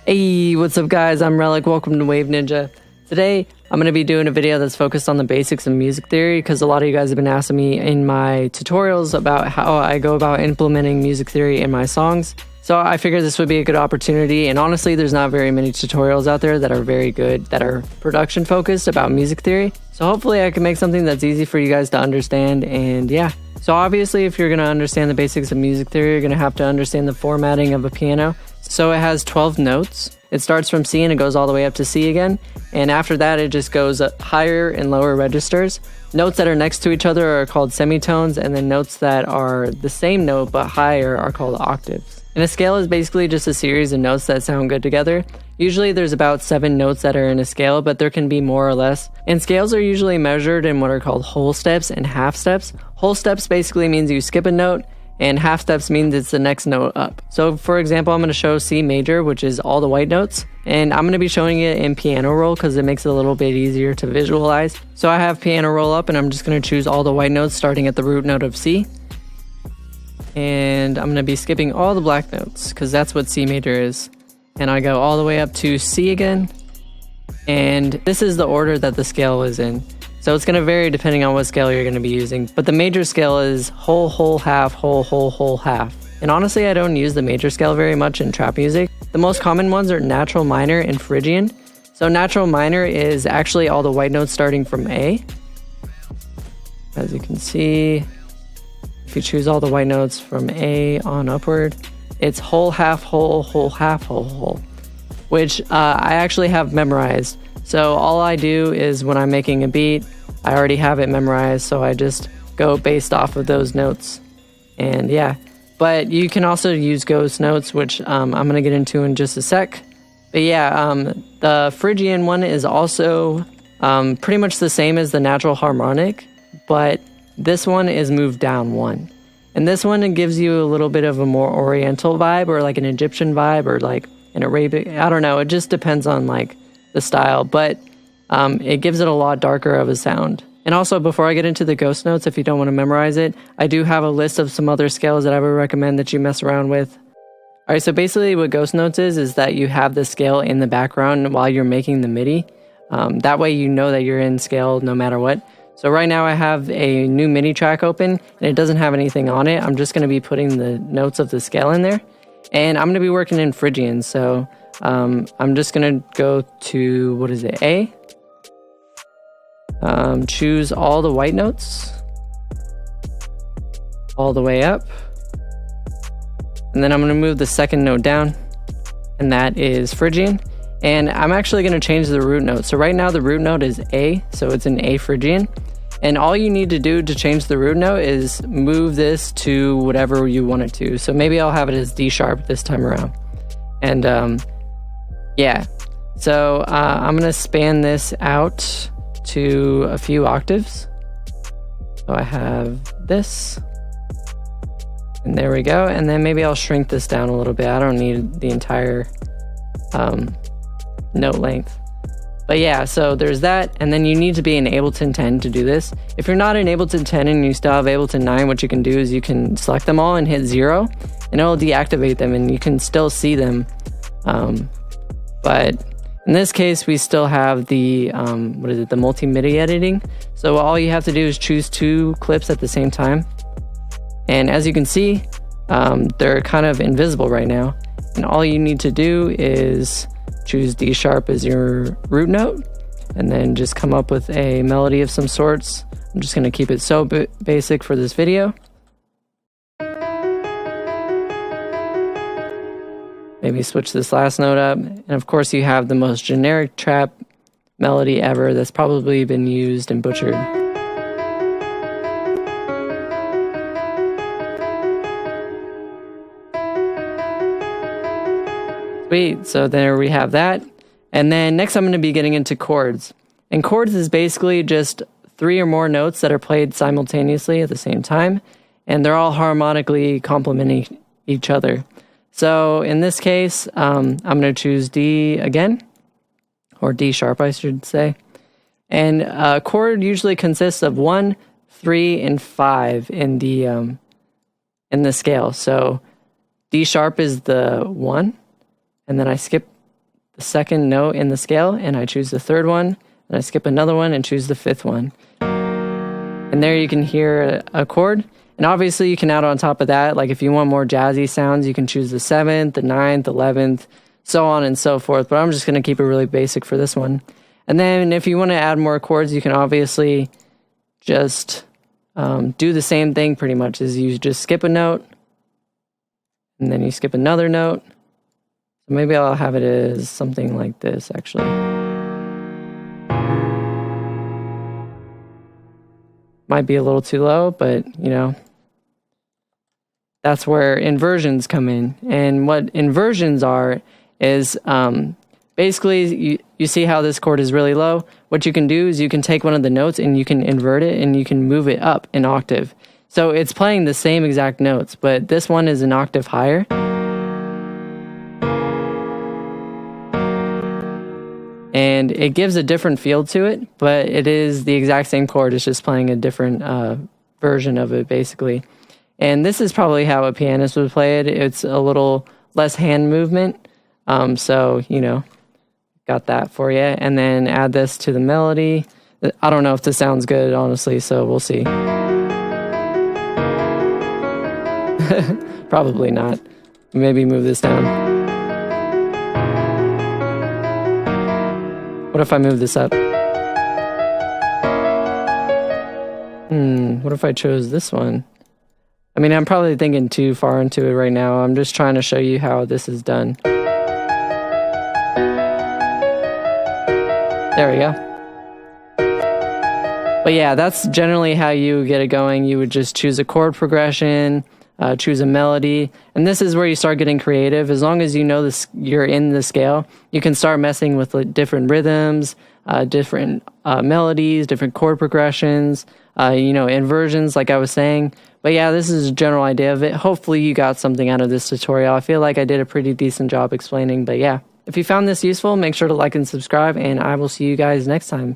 Hey, what's up guys? I'm Relik. Welcome to WAVNINJA. Today, I'm going to be doing a video that's focused on the basics of music theory because a lot of you guys have been asking me in my tutorials about how I go about implementing music theory in my songs. So I figured this would be a good opportunity, and honestly, there's not very many tutorials out there that are very good, that are production focused about music theory. So hopefully I can make something that's easy for you guys to understand, and yeah. So obviously, if you're going to understand the basics of music theory, you're going to have to understand the formatting of a piano. So it has 12 notes. It starts from C and it goes all the way up to C again. And after that, it just goes up higher and lower registers. Notes that are next to each other are called semitones, and then notes that are the same note but higher are called octaves. And a scale is basically just a series of notes that sound good together. Usually there's about 7 notes that are in a scale, but there can be more or less. And scales are usually measured in what are called whole steps and half steps. Whole steps basically means you skip a note, and half steps means it's the next note up. So for example, I'm going to show C major, which is all the white notes, and I'm going to be showing it in piano roll because it makes it a little bit easier to visualize. So I have piano roll up, and I'm just going to choose all the white notes starting at the root note of C. And I'm going to be skipping all the black notes because that's what C major is. And I go all the way up to C again. And this is the order that the scale is in. So it's going to vary depending on what scale you're going to be using. But the major scale is whole, whole, half, whole, whole, whole, half. And honestly, I don't use the major scale very much in trap music. The most common ones are natural minor and Phrygian. So natural minor is actually all the white notes starting from A. As you can see, if you choose all the white notes from A on upward, it's whole, half, whole, whole, half, whole, whole, which I actually have memorized. So all I do is when I'm making a beat, I already have it memorized, so I just go based off of those notes. And yeah, but you can also use ghost notes, which I'm going to get into in just a sec. But yeah, the Phrygian one is also pretty much the same as the natural harmonic, but this one is moved down 1. And this one, it gives you a little bit of a more oriental vibe, or like an Egyptian vibe, or like an Arabic, I don't know, it just depends on like the style, but it gives it a lot darker of a sound. And also, before I get into the ghost notes, if you don't want to memorize it, I do have a list of some other scales that I would recommend that you mess around with. Alright, so basically what ghost notes is that you have the scale in the background while you're making the MIDI. That way you know that you're in scale no matter what. So right now I have a new MIDI track open, and it doesn't have anything on it. I'm just going to be putting the notes of the scale in there. And I'm going to be working in Phrygian, so I'm just going to go to, what is it, A? Choose all the white notes, all the way up. And then I'm going to move the second note down, and that is Phrygian. And I'm actually going to change the root note. So right now the root note is A, so it's an A Phrygian. And all you need to do to change the root note is move this to whatever you want it to. So maybe I'll have it as D sharp this time around. And yeah, so I'm going to span this out to a few octaves. So I have this. And there we go. And then maybe I'll shrink this down a little bit. I don't need the entire note length. But yeah, so there's that, and then you need to be in Ableton 10 to do this. If you're not in Ableton 10 and you still have Ableton 9, what you can do is you can select them all and hit 0, and it'll deactivate them, and you can still see them. But in this case, we still have the, the multi-MIDI editing. So all you have to do is choose 2 clips at the same time. And as you can see, they're kind of invisible right now. And all you need to do is choose D sharp as your root note, and then just come up with a melody of some sorts. I'm just going to keep it so basic for this video. Maybe switch this last note up. And of course you have the most generic trap melody ever that's probably been used and butchered. Sweet, so there we have that. And then next I'm going to be getting into chords. And chords is basically just 3 or more notes that are played simultaneously at the same time, and they're all harmonically complementing each other. So in this case, I'm going to choose D again, or D sharp I should say. And a chord usually consists of 1, 3, and 5 in the scale. So D sharp is the 1, and then I skip the second note in the scale and I choose the third one, and I skip another one and choose the fifth one. And there you can hear a chord. And obviously you can add on top of that, like if you want more jazzy sounds, you can choose the 7th, the 9th, 11th, so on and so forth. But I'm just going to keep it really basic for this one. And then if you want to add more chords, you can obviously just do the same thing pretty much, is you just skip a note, and then you skip another note. So maybe I'll have it as something like this, actually. Might be a little too low, but you know, that's where inversions come in. And what inversions are is basically you see how this chord is really low. What you can do is you can take one of the notes and you can invert it and you can move it up an octave. So it's playing the same exact notes, but this one is an octave higher. And it gives a different feel to it, but it is the exact same chord. It's just playing a different version of it, basically. And this is probably how a pianist would play it. It's a little less hand movement. So, you know, got that for you. And then add this to the melody. I don't know if this sounds good, honestly, so we'll see. Probably not. Maybe move this down. What if I move this up? What if I chose this one? I mean, I'm probably thinking too far into it right now. I'm just trying to show you how this is done. There we go. But yeah, that's generally how you get it going. You would just choose a chord progression, choose a melody, and this is where you start getting creative. As long as you know this, you're in the scale, you can start messing with like, different rhythms, different melodies, different chord progressions, you know, inversions, like I was saying. But yeah, this is a general idea of it. Hopefully you got something out of this tutorial. I feel like I did a pretty decent job explaining, but yeah. If you found this useful, make sure to like and subscribe, and I will see you guys next time.